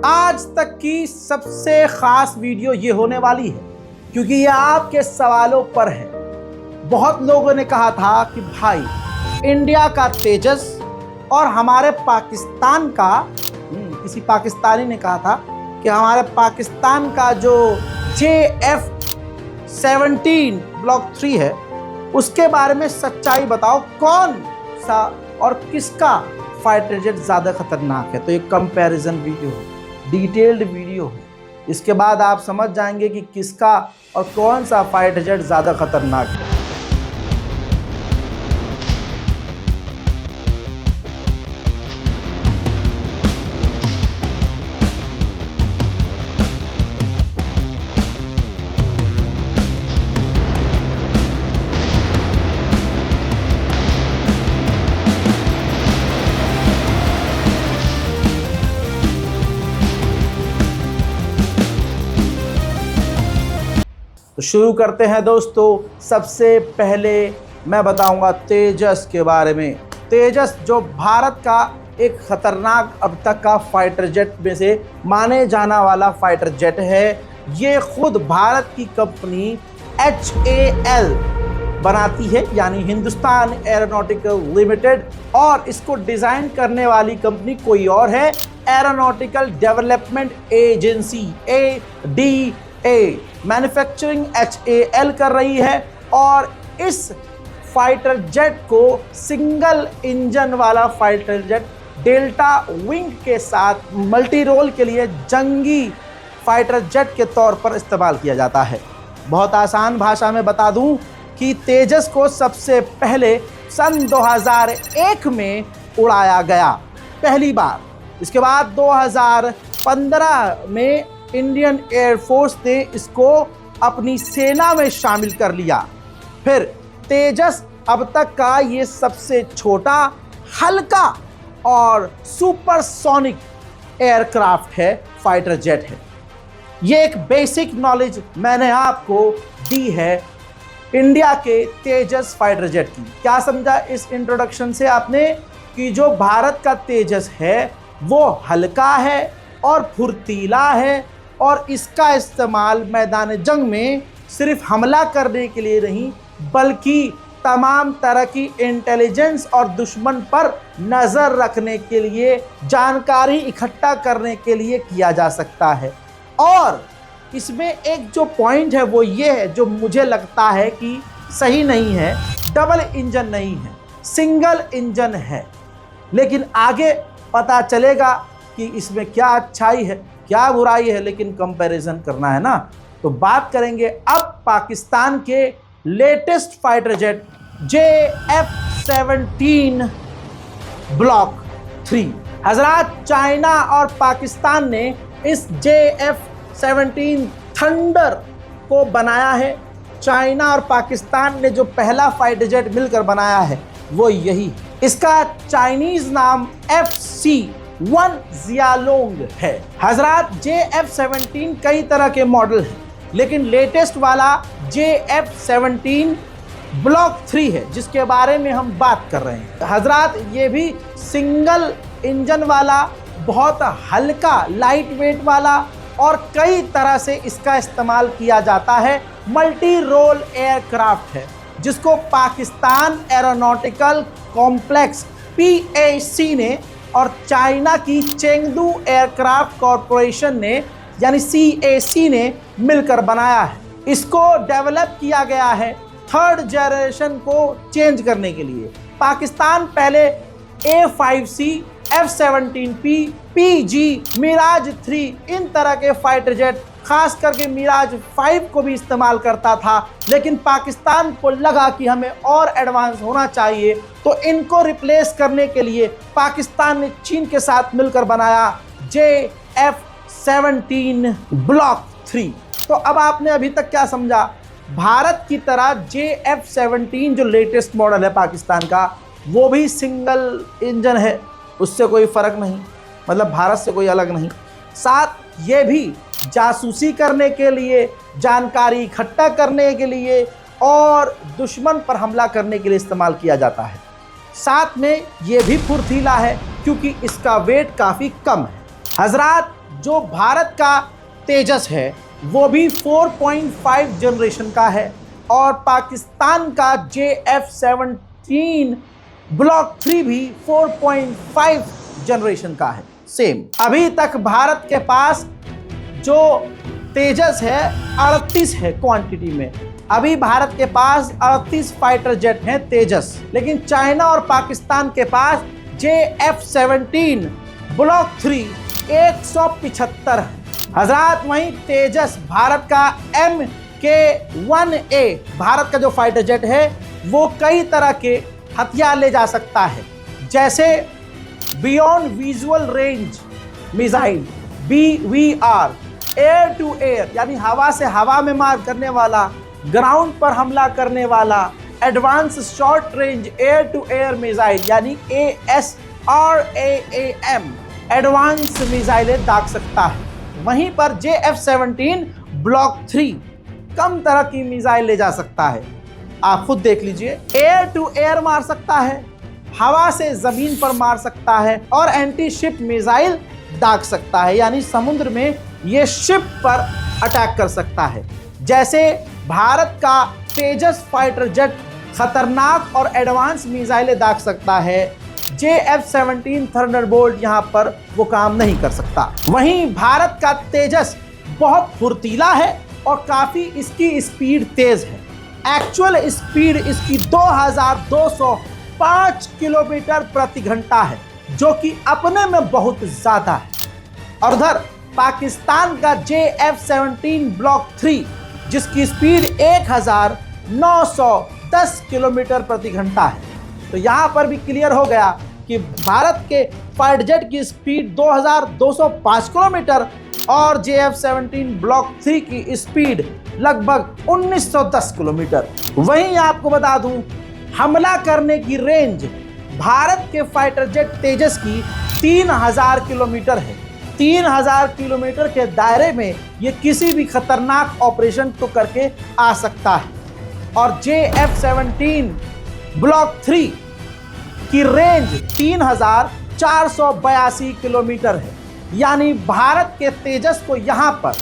आज तक की सबसे खास वीडियो ये होने वाली है क्योंकि ये आपके सवालों पर है। बहुत लोगों ने कहा था कि भाई इंडिया का तेजस और हमारे पाकिस्तान का किसी पाकिस्तानी ने कहा था कि हमारे पाकिस्तान का जो JF-17 ब्लॉक 3 है उसके बारे में सच्चाई बताओ, कौन सा और किसका फाइटर जेट ज़्यादा खतरनाक है। तो एक कंपैरिजन वीडियो है, डिटेल्ड वीडियो है। इसके बाद आप समझ जाएंगे कि किसका और कौन सा फाइटर जेट ज़्यादा खतरनाक है। तो शुरू करते हैं दोस्तों। सबसे पहले मैं बताऊंगा तेजस के बारे में। तेजस जो भारत का एक खतरनाक अब तक का फाइटर जेट में से माने जाना वाला फाइटर जेट है। ये खुद भारत की कंपनी HAL बनाती है, यानी हिंदुस्तान एरोनॉटिकल लिमिटेड, और इसको डिज़ाइन करने वाली कंपनी कोई और है, aeronautical development agency ADA। Manufacturing HAL कर रही है और इस फाइटर जेट को सिंगल इंजन वाला फाइटर जेट डेल्टा विंग के साथ मल्टी रोल के लिए जंगी फाइटर जेट के तौर पर इस्तेमाल किया जाता है। बहुत आसान भाषा में बता दूं कि तेजस को सबसे पहले सन 2001 में उड़ाया गया पहली बार। इसके बाद 2015 में इंडियन एयरफोर्स ने इसको अपनी सेना में शामिल कर लिया। फिर तेजस अब तक का ये सबसे छोटा, हल्का और सुपरसोनिक एयरक्राफ्ट है, फाइटर जेट है। ये एक बेसिक नॉलेज मैंने आपको दी है इंडिया के तेजस फाइटर जेट की। क्या समझा इस इंट्रोडक्शन से आपने कि जो भारत का तेजस है वो हल्का है और फुर्तीला है और इसका इस्तेमाल मैदान जंग में सिर्फ हमला करने के लिए नहीं बल्कि तमाम तरह की इंटेलिजेंस और दुश्मन पर नज़र रखने के लिए, जानकारी इकट्ठा करने के लिए किया जा सकता है। और इसमें एक जो पॉइंट है वो ये है, जो मुझे लगता है कि सही नहीं है, डबल इंजन नहीं है, सिंगल इंजन है। लेकिन आगे पता चलेगा कि इसमें क्या अच्छाई है क्या बुराई है, लेकिन कंपैरिजन करना है ना। तो बात करेंगे अब पाकिस्तान के latest fighter jet JF-17 block 3। हजरात, चाइना और पाकिस्तान ने इस JF-17 थंडर को बनाया है। चाइना और पाकिस्तान ने जो पहला फाइटर जेट मिलकर बनाया है वो यही। इसका चाइनीज नाम FC-1 जियालोंग है। हजरात, JF-17 कई तरह के मॉडल हैं, लेकिन लेटेस्ट वाला JF-17 ब्लॉक 3 है जिसके बारे में हम बात कर रहे हैं। हजरात, ये भी सिंगल इंजन वाला, बहुत हल्का, लाइट वेट वाला और कई तरह से इसका इस्तेमाल किया जाता है। मल्टी रोल एयरक्राफ्ट है जिसको पाकिस्तान एरोनॉटिकल कॉम्प्लेक्स PAC ने और चाइना की चेंगडू एयरक्राफ्ट कॉरपोरेशन ने यानी CAC ने मिलकर बनाया है। इसको डेवलप किया गया है थर्ड जनरेशन को चेंज करने के लिए। पाकिस्तान पहले A5C, F-17P, PG, मिराज 3 इन तरह के फाइटर जेट, खास करके मिराज 5 को भी इस्तेमाल करता था, लेकिन पाकिस्तान को लगा कि हमें और एडवांस होना चाहिए, तो इनको रिप्लेस करने के लिए पाकिस्तान ने चीन के साथ मिलकर बनाया JF-17 ब्लॉक 3। तो अब आपने अभी तक क्या समझा? भारत की तरह JF-17 जो लेटेस्ट मॉडल है पाकिस्तान का, वो भी सिंगल इंजन है, उससे कोई फ़र्क नहीं, मतलब भारत से कोई अलग नहीं। साथ ये भी जासूसी करने के लिए, जानकारी इकट्ठा करने के लिए और दुश्मन पर हमला करने के लिए इस्तेमाल किया जाता है। साथ में ये भी फुर्तीला है क्योंकि इसका वेट काफ़ी कम है। हजरात, जो भारत का तेजस है वो भी 4.5 जनरेशन का है और पाकिस्तान का JF-17 ब्लॉक 3 भी 4.5 जनरेशन का है। सेम अभी तक भारत के पास जो तेजस है 38 है क्वांटिटी में। अभी भारत के पास 38 फाइटर जेट हैं तेजस, लेकिन चाइना और पाकिस्तान के पास JF-17 ब्लॉक 3 175 है। हजरात, वहीं तेजस भारत का MK-1A भारत का जो फाइटर जेट है वो कई तरह के हथियार ले जा सकता है, जैसे beyond visual range missile BVR, air to air यानी हवा से हवा में मार करने वाला, ग्राउंड पर हमला करने वाला, advance short range air to air missile यानी ASRAAM एडवांस मिसाइलें दाग सकता है। वहीं पर JF-17 ब्लॉक 3 कम तरह की मिसाइल ले जा सकता है। आप खुद देख लीजिए, एयर टू एयर मार सकता है, हवा से जमीन पर मार सकता है और एंटी शिप मिसाइल दाग सकता है, यानी समुद्र में ये शिप पर अटैक कर सकता है। जैसे भारत का तेजस फाइटर जेट खतरनाक और एडवांस मिसाइलें दाग सकता है, JF-17 थंडरबोल्ट यहाँ पर वो काम नहीं कर सकता। वहीं भारत का तेजस बहुत फुर्तीला है और काफ़ी इसकी स्पीड तेज है। एक्चुअल स्पीड इसकी 2205 किलोमीटर प्रति घंटा है, जो कि अपने में बहुत ज़्यादा है। और उधर पाकिस्तान का JF-17 ब्लॉक 3 जिसकी स्पीड 1910 किलोमीटर प्रति घंटा है। तो यहाँ पर भी क्लियर हो गया कि भारत के फाइटर जेट की स्पीड 2205 किलोमीटर और JF-17 ब्लॉक 3 की स्पीड लगभग 1910 किलोमीटर। वहीं आपको बता दूं, हमला करने की रेंज भारत के फाइटर जेट तेजस की 3000 किलोमीटर है। 3000 किलोमीटर के दायरे में ये किसी भी खतरनाक ऑपरेशन को करके आ सकता है। और JF-17 ब्लॉक 3 की रेंज 3482 किलोमीटर है, यानी भारत के तेजस को यहाँ पर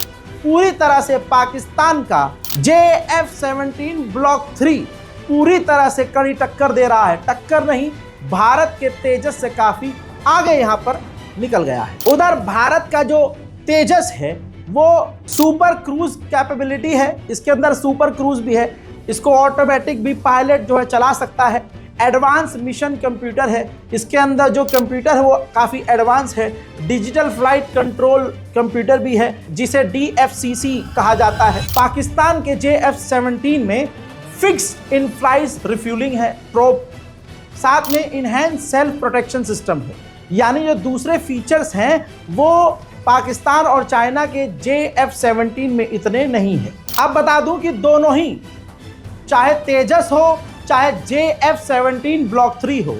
पूरी तरह से पाकिस्तान का JF-17 ब्लॉक 3 पूरी तरह से कड़ी टक्कर दे रहा है। टक्कर नहीं, भारत के तेजस से काफ़ी आगे यहाँ पर निकल गया है। उधर भारत का जो तेजस है वो सुपर क्रूज कैपेबिलिटी है, इसके अंदर सुपर क्रूज भी है, इसको ऑटोमेटिक भी पायलट जो है चला सकता है। एडवांस मिशन कंप्यूटर है, इसके अंदर जो कंप्यूटर है वो काफ़ी एडवांस है। डिजिटल फ्लाइट कंट्रोल कंप्यूटर भी है जिसे DFCC कहा जाता है। पाकिस्तान के JF-17 में फिक्स इन फ्लाइट रिफ्यूलिंग है, प्रोब, साथ में इनहैंस सेल्फ प्रोटेक्शन सिस्टम है। यानी जो दूसरे फीचर्स हैं वो पाकिस्तान और चाइना के JF-17 में इतने नहीं हैं। अब बता दूं कि दोनों ही, चाहे तेजस हो चाहे JF-17 ब्लॉक 3 हो,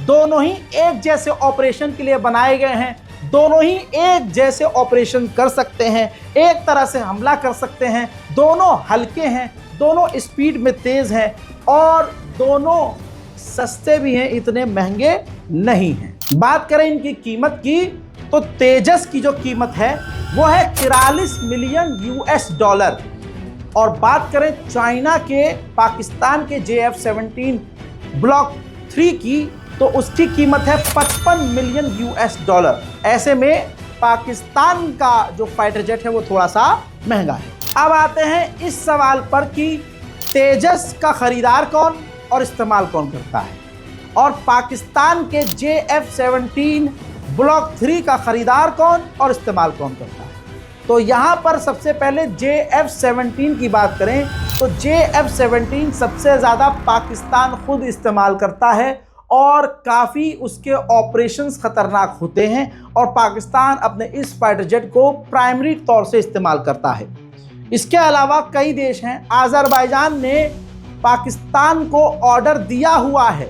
दोनों ही एक जैसे ऑपरेशन के लिए बनाए गए हैं। दोनों ही एक जैसे ऑपरेशन कर सकते हैं, एक तरह से हमला कर सकते हैं। दोनों हल्के हैं, दोनों स्पीड में तेज हैं और दोनों सस्ते भी हैं, इतने महंगे नहीं हैं। बात करें इनकी कीमत की तो तेजस की जो कीमत है वो है 43 मिलियन US डॉलर। और बात करें चाइना के पाकिस्तान के JF-17 ब्लॉक 3 की तो उसकी कीमत है 55 मिलियन US डॉलर। ऐसे में पाकिस्तान का जो फाइटर जेट है वो थोड़ा सा महंगा है। अब आते हैं इस सवाल पर कि तेजस का खरीदार कौन और इस्तेमाल कौन करता है, और पाकिस्तान के JF-17 ब्लॉक 3 का खरीदार कौन और इस्तेमाल कौन करता है। तो यहाँ पर सबसे पहले JF-17 की बात करें तो JF-17 सबसे ज़्यादा पाकिस्तान खुद इस्तेमाल करता है और काफ़ी उसके ऑपरेशंस ख़तरनाक होते हैं और पाकिस्तान अपने इस फाइटर जेट को प्राइमरी तौर से इस्तेमाल करता है। इसके अलावा कई देश हैं। अज़रबैजान ने पाकिस्तान को ऑर्डर दिया हुआ है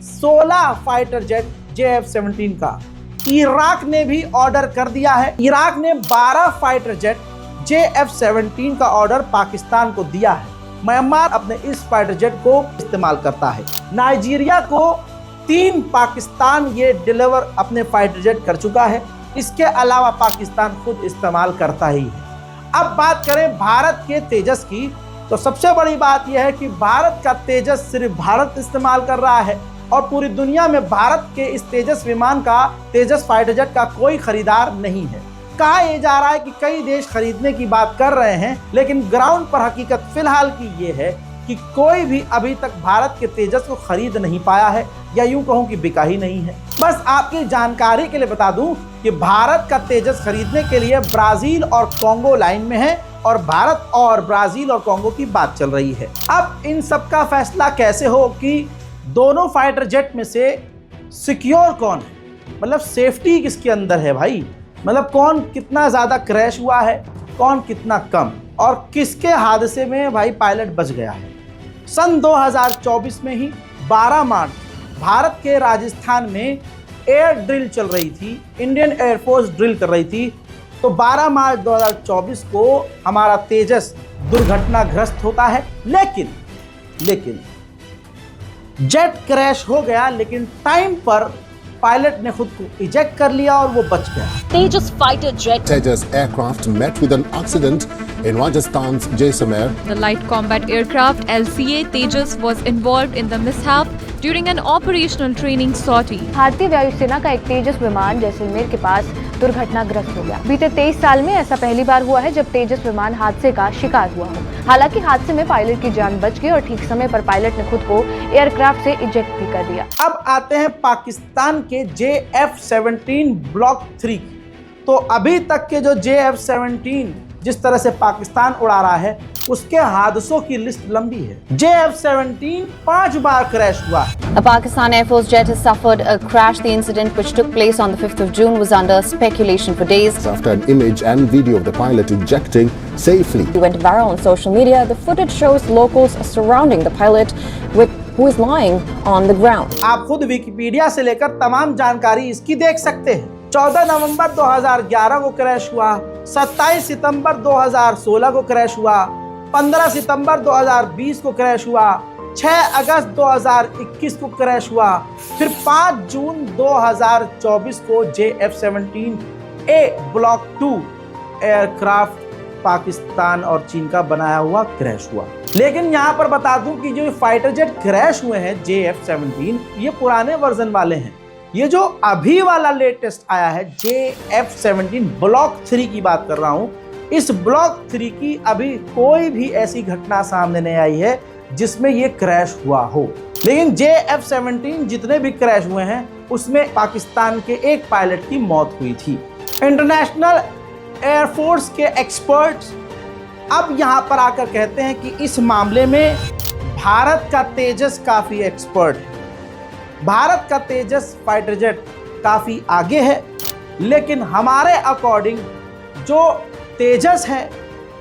16 फाइटर जेट JF-17 का। इराक ने भी ऑर्डर कर दिया है। इराक ने 12 फाइटर जेट JF-17 का ऑर्डर पाकिस्तान को दिया है। म्यांमार अपने इस फाइटर जेट को इस्तेमाल करता है। नाइजीरिया को 3 पाकिस्तान ये डिलीवर अपने फाइटर जेट कर चुका है। इसके अलावा पाकिस्तान खुद इस्तेमाल करता ही है। अब बात करें भारत के तेजस की, तो सबसे बड़ी बात यह है कि भारत का तेजस सिर्फ भारत इस्तेमाल कर रहा है और पूरी दुनिया में भारत के इस तेजस विमान का, तेजस फाइटर जेट का कोई खरीदार नहीं है। कहा यह जा रहा है कि कई देश खरीदने की बात कर रहे हैं, लेकिन ग्राउंड पर हकीकत फिलहाल की ये है कि कोई भी अभी तक भारत के तेजस को खरीद नहीं पाया है, या यूं कहूं कि बिका ही नहीं है। बस आपकी जानकारी के लिए बता दूं कि भारत का तेजस खरीदने के लिए ब्राजील और कॉन्गो लाइन में है और भारत और ब्राजील और कॉन्गो की बात चल रही है। अब इन सब का फैसला कैसे हो कि दोनों फाइटर जेट में से सिक्योर कौन है, मतलब सेफ्टी किसके अंदर है भाई, मतलब कौन कितना ज़्यादा क्रैश हुआ है, कौन कितना कम, और किसके हादसे में भाई पायलट बच गया है। सन 2024 में ही 12 मार्च भारत के राजस्थान में एयर ड्रिल चल रही थी, इंडियन एयरफोर्स ड्रिल कर रही थी। तो 12 मार्च 2024 को हमारा तेजस दुर्घटनाग्रस्त होता है, लेकिन जेट क्रैश हो गया, लेकिन टाइम पर पायलट ने खुद को इजेक्ट कर लिया और वो बच गया। Tejas fighter jet Tejas aircraft met with an accident in Rajasthan's Jaisalmer. The light combat aircraft LCA Tejas was involved in the mishap during an operational training sortie. भारतीय वायुसेना का एक तेजस विमान जैसलमेर के पास दुर्घटनाग्रस्त हो गया। बीते 23 साल में ऐसा पहली बार हुआ है जब तेजस विमान हादसे का शिकार हुआ हो। हालांकि हादसे में पायलट की जान बच गई और ठीक समय पर पायलट ने खुद को एयरक्राफ्ट से इजेक्ट भी कर दिया। अब आते हैं पाकिस्तान के JF-17 ब्लॉक 3। तो अभी तक के जो JF-17 जिस तरह से पाकिस्तान उड़ा रहा है, उसके हादसों की लिस्ट लंबी है। JF-17 5 बार क्रैश हुआ। A Pakistan Air Force jet has suffered a crash. The incident, which took place on the 5th of June, was under speculation for days. After an image and video of the pilot ejecting safely. It went viral on social media. The footage shows locals surrounding the pilot who is lying on the ground. आप खुद Wikipedia से लेकर तमाम जानकारी इसकी देख सकते हैं। 14 नवंबर 2011 को क्रैश हुआ, 27 सितंबर 2016 को क्रैश हुआ, 15 सितंबर 2020 को क्रैश हुआ, 6 अगस्त 2021 को क्रैश हुआ, फिर 5 जून 2024 को JF-17A ब्लॉक 2 एयरक्राफ्ट पाकिस्तान और चीन का बनाया हुआ क्रैश हुआ। लेकिन यहाँ पर बता दूं कि जो फाइटर जेट क्रैश हुए हैं JF-17, ये पुराने वर्जन वाले हैं। ये जो अभी वाला लेटेस्ट आया है JF-17 ब्लॉक 3 की बात कर रहा हूँ, इस ब्लॉक 3 की अभी कोई भी ऐसी घटना सामने नहीं आई है जिसमें ये क्रैश हुआ हो। लेकिन JF-17 जितने भी क्रैश हुए हैं उसमें पाकिस्तान के एक पायलट की मौत हुई थी। इंटरनेशनल एयरफोर्स के एक्सपर्ट्स अब यहाँ पर आकर कहते हैं कि इस मामले में भारत का तेजस काफ़ी एक्सपर्ट है, भारत का तेजस फाइटर जेट काफ़ी आगे है। लेकिन हमारे अकॉर्डिंग जो तेजस है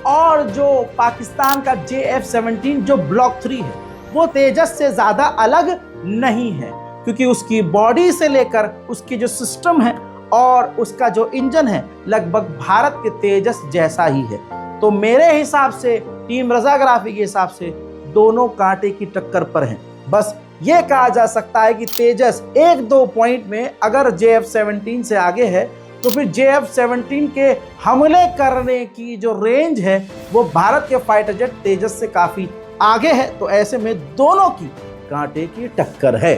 और जो पाकिस्तान का JF-17 जो ब्लॉक 3 है, वो तेजस से ज़्यादा अलग नहीं है, क्योंकि उसकी बॉडी से लेकर उसकी जो सिस्टम है और उसका जो इंजन है लगभग भारत के तेजस जैसा ही है। तो मेरे हिसाब से, टीम रज़ाग्राफी के हिसाब से, दोनों कांटे की टक्कर पर हैं। बस ये कहा जा सकता है कि तेजस 1-2 पॉइंट में अगर JF-17 से आगे है, तो फिर JF-17 के हमले करने की जो रेंज है वो भारत के फाइटर जेट तेजस से काफ़ी आगे है। तो ऐसे में दोनों की कांटे की टक्कर है।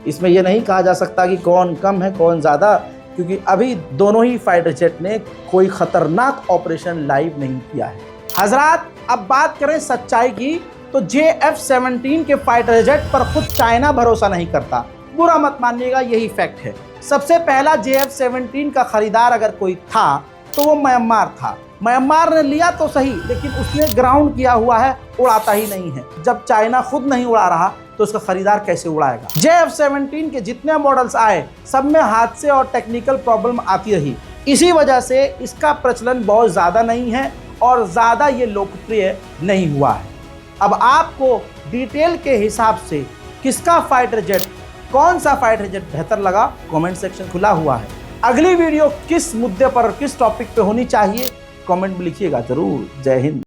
इसमें यह नहीं कहा जा सकता कि कौन कम है कौन ज़्यादा, क्योंकि अभी दोनों ही फाइटर जेट ने कोई खतरनाक ऑपरेशन लाइव नहीं किया है। हजरात, अब बात करें सच्चाई की, तो JF-17 के फाइटर जेट पर खुद चाइना भरोसा नहीं करता। बुरा मत मानिएगा, यही फैक्ट है। सबसे पहला JF-17 का खरीदार अगर कोई था तो वो म्यांमार था। म्यांमार ने लिया तो सही, लेकिन उसने ग्राउंड किया हुआ है, उड़ाता ही नहीं है। जब चाइना खुद नहीं उड़ा रहा तो उसका खरीदार कैसे उड़ाएगा। JF-17 के जितने मॉडल्स आए सब में हादसे और टेक्निकल प्रॉब्लम आती रही। इसी वजह से इसका प्रचलन बहुत ज़्यादा नहीं है और ज़्यादा ये लोकप्रिय नहीं हुआ है। अब आपको डिटेल के हिसाब से किसका फाइटर जेट, कौन सा फाइटर जेट बेहतर लगा, कमेंट सेक्शन खुला हुआ है। अगली वीडियो किस मुद्दे पर, किस टॉपिक पे होनी चाहिए, कमेंट में लिखिएगा जरूर। जय हिंद।